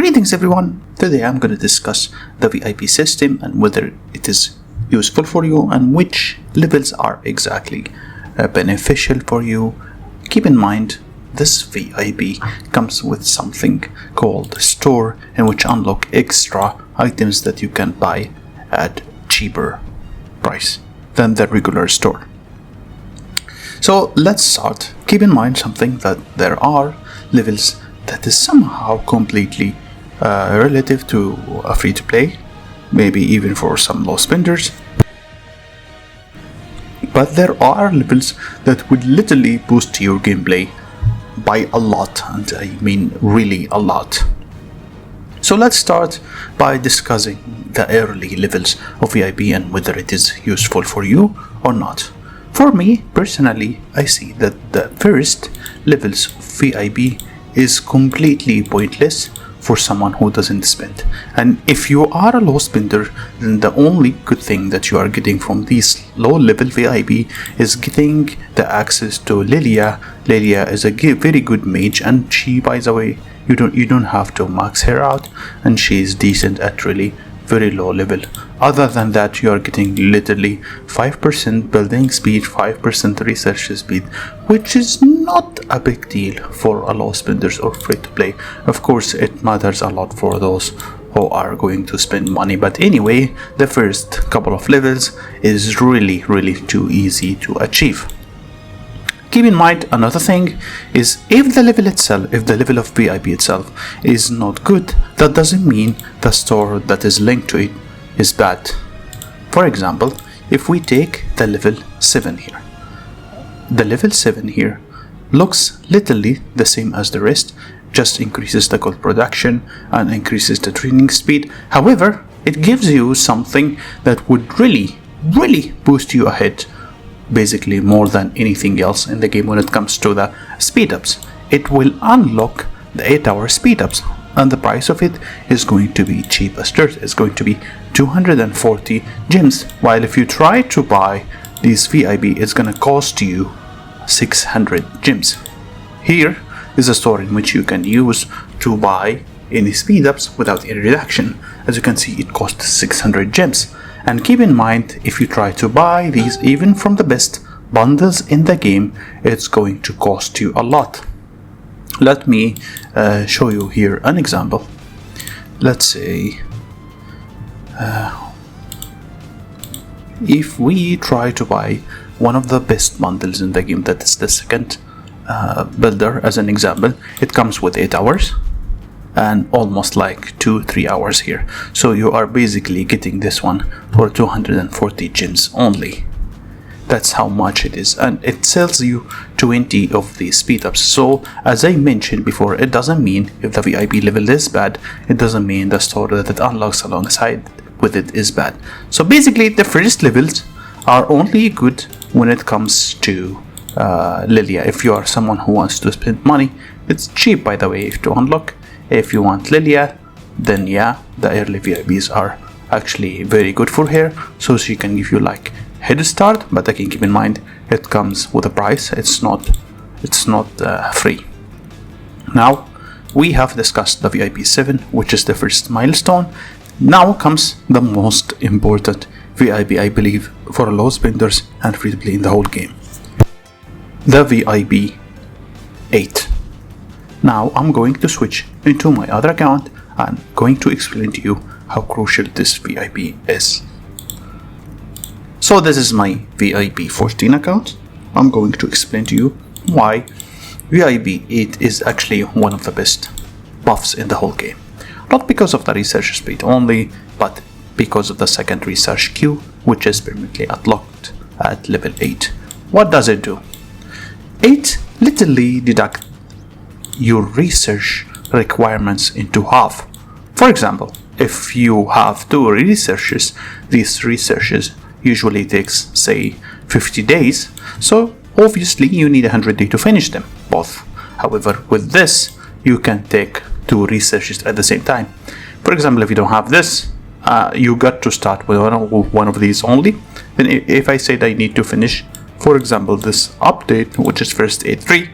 Greetings everyone! Today I'm going to discuss the VIP system and whether it is useful for you and which levels are exactly beneficial for you. Keep in mind, this VIP comes with something called store, in which unlock extra items that you can buy at cheaper price than the regular store. So let's start. Keep in mind something, that there are levels that is somehow completely relative to a free-to-play, maybe even for some low spenders. But there are levels that would literally boost your gameplay by a lot, and I mean really a lot. So let's start by discussing the early levels of VIP and whether it is useful for you or not. For me personally, I see that the first levels of VIP is completely pointless for someone who doesn't spend. And if you are a low spender, then the only good thing that you are getting from these low level VIP is getting the access to Lilia. Lilia is a very good mage, and she, by the way, you don't have to max her out, and she is decent at really very low level. Other than that, you are getting literally 5% building speed, 5% research speed, which is not a big deal for a low spenders or free to play. Of course, it matters a lot for those who are going to spend money, but anyway, the first couple of levels is really too easy to achieve. Keep in mind, another thing is, if the level of VIP itself is not good, that doesn't mean the store that is linked to it is bad. For example, if we take the level 7 here, the level 7 here looks literally the same as the rest, just increases the gold production and increases the training speed. However, it gives you something that would really boost you ahead, basically more than anything else in the game when it comes to the speed ups. It will unlock the 8-hour speed ups, and the price of it is going to be cheap as dirt. It's going to be 240 gems, while if you try to buy these VIP, it's gonna cost you 600 gems. Here is a store in which you can use to buy any speed ups without any reduction. As you can see, it costs 600 gems. And keep in mind, if you try to buy these even from the best bundles in the game, it's going to cost you a lot. Let me show you here an example. Let's say if we try to buy one of the best bundles in the game, that is the second builder as an example, it comes with 8 hours and almost like 2-3 hours here. So you are basically getting this one for 240 gems only. That's how much it is, and it sells you 20 of these speed ups. So as I mentioned before, it doesn't mean if the VIP level is bad, it doesn't mean the store that it unlocks alongside with it is bad. So basically, the first levels are only good when it comes to Lilia. If you are someone who wants to spend money, it's cheap, by the way, to unlock. If you want Lilia, then yeah, the early VIPs are actually very good for her, so she can give you like head start. But again, keep in mind, it comes with a price. It's not free. Now we have discussed the VIP 7, which is the first milestone. Now comes the most important VIP, I believe, for low spenders and free to play in the whole game, the VIP 8. Now I'm going to switch into my other account and going to explain to you how crucial this VIP is. So this is my VIP 14 account. I'm going to explain to you why VIP 8 is actually one of the best buffs in the whole game. Not because of the research speed only, but because of the second research queue, which is permanently unlocked at level 8. What does it do? 8 literally deducts your research requirements into half. For example, if you have 2 researches, these researches usually takes, say, 50 days, so obviously you need 100 days to finish them both. However, with this, you can take 2 researches at the same time. For example, if you don't have this, you got to start with one of these only. Then if I say that I need to finish, for example, this update, which is first 8.3,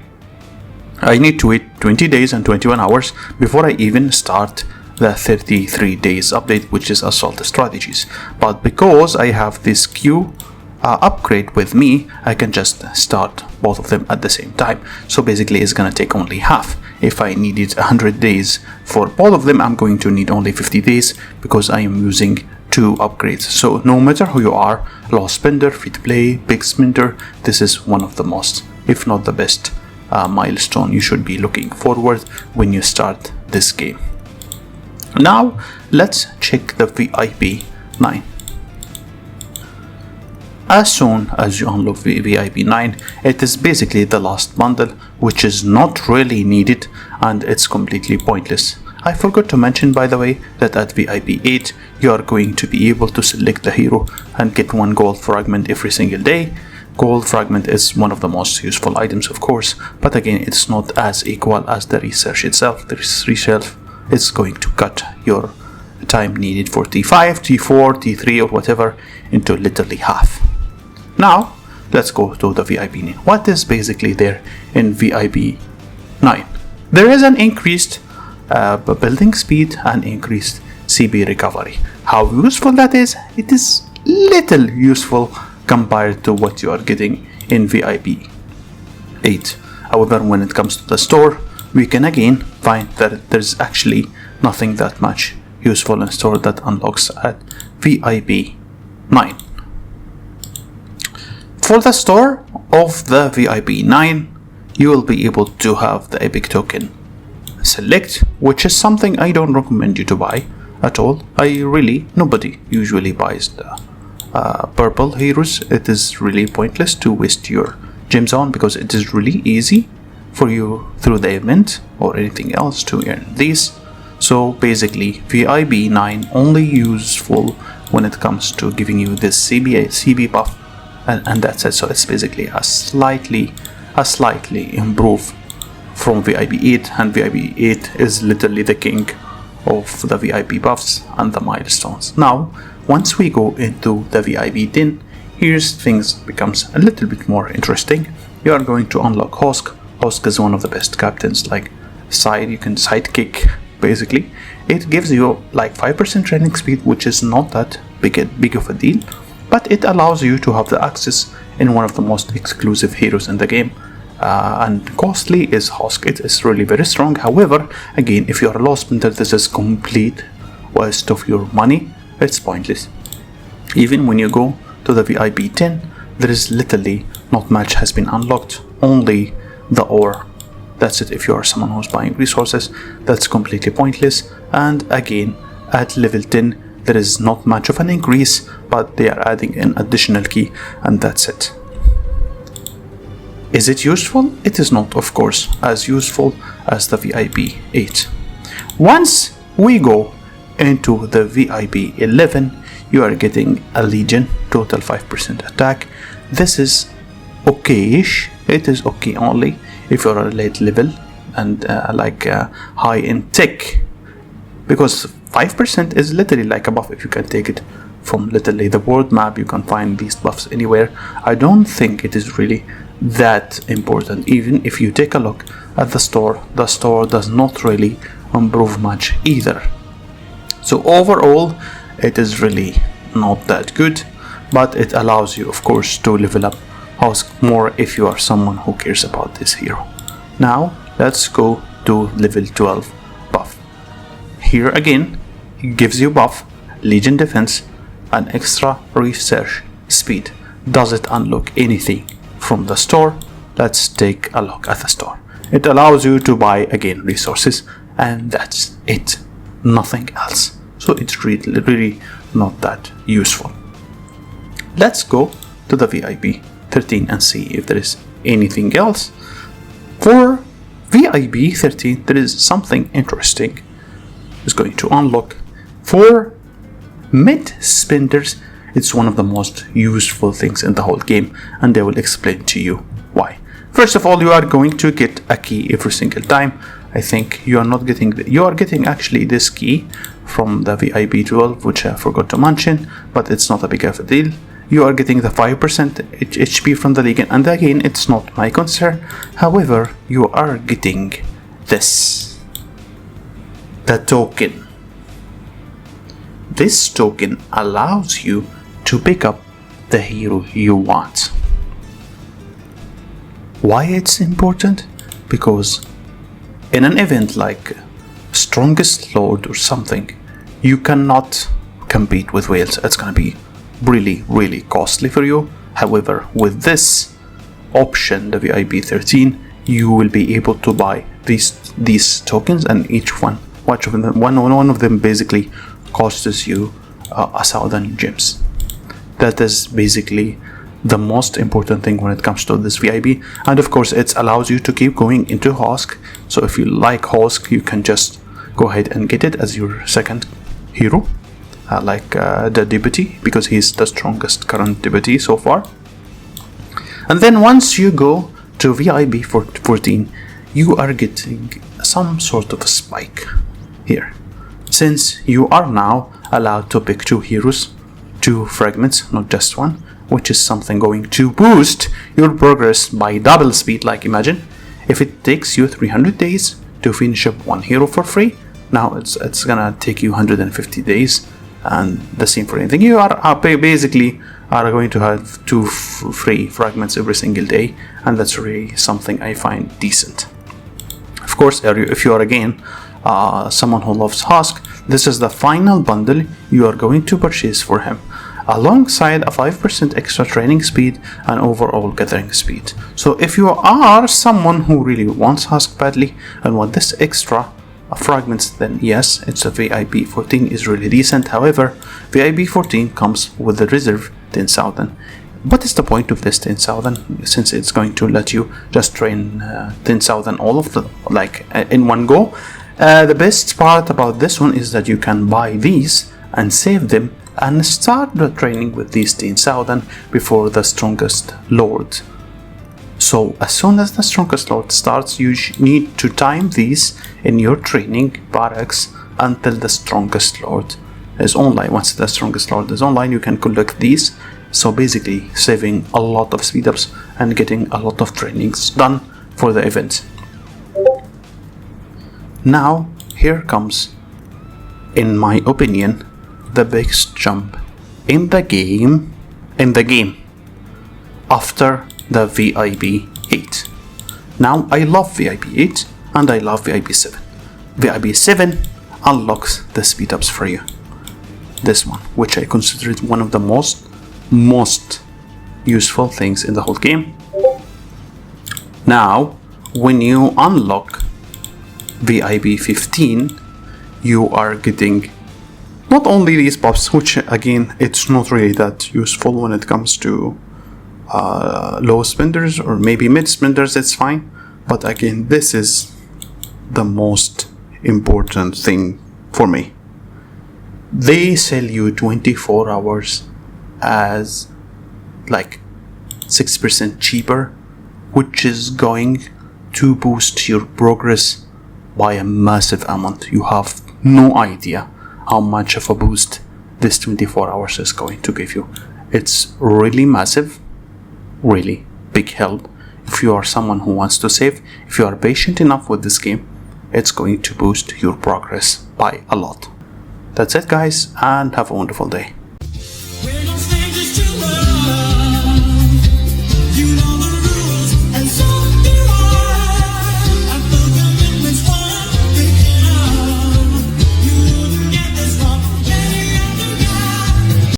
I need to wait 20 days and 21 hours before I even start the 33 days update, which is assault strategies. But because I have this queue upgrade with me, I can just start both of them at the same time. So basically it's gonna take only half. If I needed 100 days for both of them, I'm going to need only 50 days because I am using 2 upgrades. So no matter who you are, low spender, free to play, big spender, this is one of the most, if not the best milestone you should be looking forward when you start this game. Now let's check the VIP 9. As soon as you unlock VIP 9, it is basically the last bundle, which is not really needed and it's completely pointless. I forgot to mention, by the way, that at VIP 8 you are going to be able to select the hero and get 1 gold fragment every single day. Gold fragment is one of the most useful items, of course, but again it's not as equal as the research itself. The research is going to cut your time needed for T5, T4, T3 or whatever into literally half. Now let's go to the VIP 9. What is basically there in VIP 9? There is an increased building speed and increased CP recovery. How useful that is? It is little useful compared to what you are getting in VIP 8. However, when it comes to the store, we can again find that there's actually nothing that much useful in store that unlocks at VIP 9. For the store of the VIP 9, you will be able to have the epic token select, which is something I don't recommend you to buy at all. Nobody usually buys the purple heroes. It is really pointless to waste your gems on because it is really easy for you through the event or anything else to earn these. So basically VIP 9 only useful when it comes to giving you this CB buff, and that's it. So it's basically a slightly improved from VIP 8, and VIP 8 is literally the king of the VIP buffs and the milestones. Now once we go into the VIP 10, here's things becomes a little bit more interesting. You are going to unlock Hosk. Hosk is one of the best captains, like you can sidekick basically. It gives you like 5% training speed, which is not that big of a deal, but it allows you to have the access in one of the most exclusive heroes in the game. And costly is Hosk. It is really very strong. However, again, if you are a low spender, this is complete waste of your money. It's pointless. Even when you go to the VIP 10, there is literally not much has been unlocked, only the ore. That's it. If you are someone who's buying resources, that's completely pointless. And again, at level 10, there is not much of an increase, but they are adding an additional key, and that's it. Is it useful? It is not, of course, as useful as the VIP 8. Once we go into the VIP 11, you are getting a Legion, total 5% attack. This is okay-ish. It is okay only if you're a late level and high in tech, because 5% is literally like a buff. If you can take it from literally the world map, you can find these buffs anywhere. I don't think it is really that important. Even if you take a look at the store does not really improve much either. So overall, it is really not that good, but it allows you, of course, to level up Hosk more if you are someone who cares about this hero. Now let's go to level 12 buff. Here again, it gives you buff, Legion defense, and extra research speed. Does it unlock anything from the store? Let's take a look at the store. It allows you to buy again resources, and that's it, nothing else. So it's really not that useful. Let's go to the VIP 13 and see if there is anything else. For VIP 13, there is something interesting. It's going to unlock for mid spenders. It's one of the most useful things in the whole game, and I will explain to you why. First of all, you are going to get a key every single time. I think you are not getting you are getting actually this key from the VIP 12, which I forgot to mention, but it's not a big of a deal. You are getting the 5% HP from the Legion, and again, it's not my concern. However, you are getting this, the token. this token allows you to pick up the hero you want. Why it's important? Because in an event like Strongest Lord or something, you cannot compete with whales. It's gonna be really costly for you. However, with this option, the VIP 13, you will be able to buy these tokens, and each one of them basically costs you 1,000 gems. That is basically the most important thing when it comes to this VIP. And of course, it allows you to keep going into Hosk. So if you like Hosk, you can just go ahead and get it as your second hero, like the deputy, because he's the strongest current deputy so far. And then once you go to VIP 14, you are getting some sort of a spike here, since you are now allowed to pick 2 heroes, 2 fragments, not just one, which is something going to boost your progress by double speed. Like, imagine if it takes you 300 days to finish up 1 hero for free, now it's gonna take you 150 days, and the same for anything. You are basically going to have 2 free fragments every single day, and that's really something I find decent. Of course, if you are again someone who loves Husk, this is the final bundle you are going to purchase for him, alongside a 5% extra training speed and overall gathering speed. So if you are someone who really wants Husk badly and want this extra fragments, then yes, it's a VIP 14 is really decent. However, VIP 14 comes with the reserve 10,000. What is the point of this 10,000, since it's going to let you just train 10,000 all of the in one go? The best part about this one is that you can buy these and save them and start the training with these 10,000 before the Strongest Lord. So as soon as the Strongest Lord starts, you need to time these in your training barracks until the Strongest Lord is online. Once the Strongest Lord is online, you can collect these. So basically saving a lot of speed ups and getting a lot of trainings done for the event. Now here comes, in my opinion, the biggest jump in the game after the VIP 8. Now I love VIP 8 and I love VIP 7. VIP 7 unlocks the speed ups for you. This one, which I consider it one of the most useful things in the whole game. Now when you unlock VIP 15, you are getting not only these buffs, which again it's not really that useful when it comes to low spenders, or maybe mid spenders, it's fine, but again this is the most important thing for me. They sell you 24 hours as like 6% cheaper, which is going to boost your progress by a massive amount. You have no idea how much of a boost this 24 hours is going to give you. It's really massive, really big help. If you are someone who wants to save, if you are patient enough with this game, it's going to boost your progress by a lot. That's it guys, and have a wonderful day.